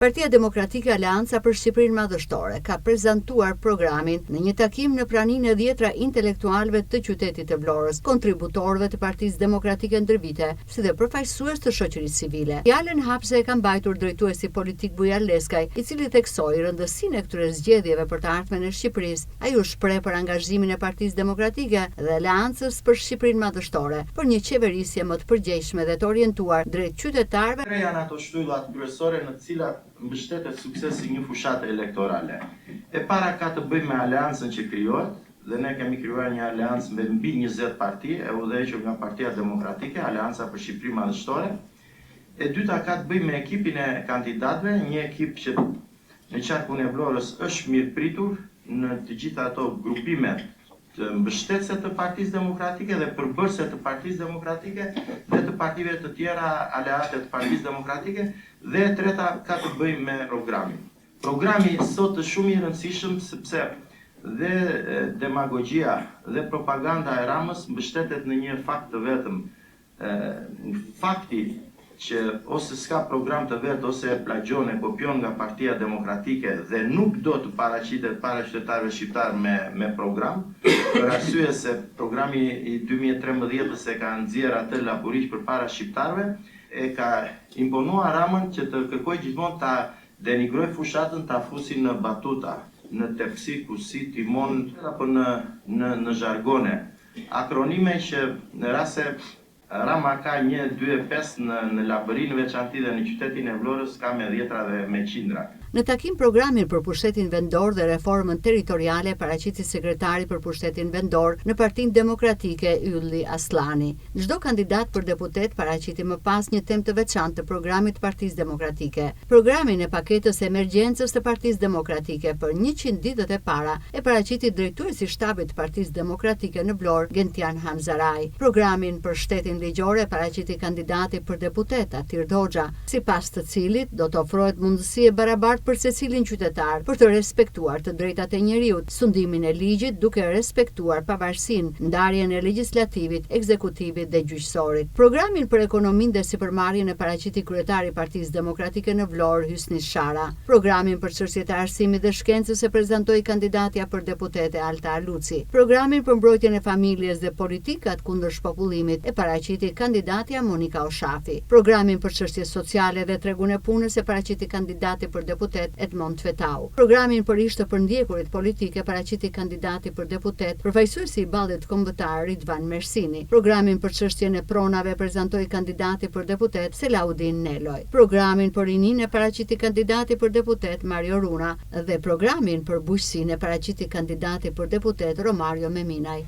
Partia Demokratike Aleanca për Shqipërinë Madhështore ka prezantuar programin në një takim në praninë e 10 intelektualëve të qytetit të Vlorës, kontributorëve të Partisë Demokratike ndër vite, si dhe përfaqësues të shoqërisë civile. Fjalën hapse e ka mbajtur drejtuesi politik Bujar Leskaj, i cili theksoi rëndësinë e këtyre zgjedhjeve për të ardhmen e Shqipërisë. Ai u shpreh për angazhimin e Partisë Demokratike dhe Aleancës për Shqipërinë Madhështore për një qeverisje më të përgjegjshme dhe të orientuar drejt qytetarëve. Janë ato shtyllat kryesore në të cilat mbështetet suksesi një fushate elektorale. E para ka të bëjë me aleancën që krijohet, dhe ne kemi krijuar një aleancë me mbi 20 parti, e udhëhequr nga Partia Demokratike, Aleanca për Shqipërinë Madhështore. E dyta ka të bëjë me ekipin e kandidatëve, një ekip që në qarkun e Vlorës është mirëpritur në të gjitha ato grupimet të mbështetëse të Partisë Demokratike dhe përbërëse të Partisë Demokratike dhe të partive të tjera aleate të Partisë Demokratike, dhe e treta ka të bëjë me programin. Programi sot është shumë i rëndësishëm sepse dhe demagogjia dhe propaganda e Ramës mbështetet në një fakt të vetëm. Fakti që ose s'ka program të vetë ose e plagjon e kopjon nga Partia Demokratike dhe nuk do të paraqitet para qytetarëve shqiptar me program, për arsye se programi i 2013 se ka nxjerr atë laburiq përpara shqiptarëve, e ka imponuar Ramën që të kërkojë gjithmonë ta denigroj fushatën, ta fusi në batuta, në tepsi, kusi, timon apo në zhargone. Akronime që në rast se Rama ka 1, 2 e 5 në Labërinë veçanti dhe në qytetin e Vlorës ka me 10 dhe me qindra. Në takim programin për pushtetin vendor dhe reformën territoriale paraqiti sekretari për pushtetin vendor në Partinë Demokratike Ylli Aslani. Çdo kandidat për deputet paraqiti më pas një temë të veçantë të programit të Partisë Demokratike. Programin e paketës emergjencës të Partisë Demokratike për 100 ditët e para e paraqiti drejtuesi i shtabit të Partisë Demokratike në Vlorë, Gentian Hamzaraj. Programin për shtetin ligjor e paraqiti kandidati për deputet Atir Doxha, sipas të cilit do të ofrohet mundësi e barabartë për secilin qytetar për të respektuar të drejtat e njeriut, sundimin e ligjit duke respektuar pavarësinë, ndarjen e legjislativit, ekzekutivit dhe gjyqësorit. Programin për ekonominë dhe sipërmarrjen e paraqiti kryetari i Partisë Demokratike në Vlorë, Hysni Shara. Programin për çështjet e arsimit dhe shkencës e prezantoi kandidatja për deputete Alta Aluci. Programin për mbrojtjen e familjes dhe politikat kundër shpopullimit e paraqiti kandidatja Monika Oshafi. Programin për çështje sociale dhe tregun e punës e paraqiti kandidati për deputet Edmond Fetau. Programin për ish të përndjekurit politike paraqiti kandidati për deputet përfaqësuesi i ballit kombëtar Ridvan Mersini. Programin për çështjen e pronave prezantoi kandidati për deputet Selaudin Neloj. Programin për rininë e paraqiti kandidati për deputet Mario Runa dhe programin për bujqësinë e paraqiti kandidati për deputet Romario Meminaj.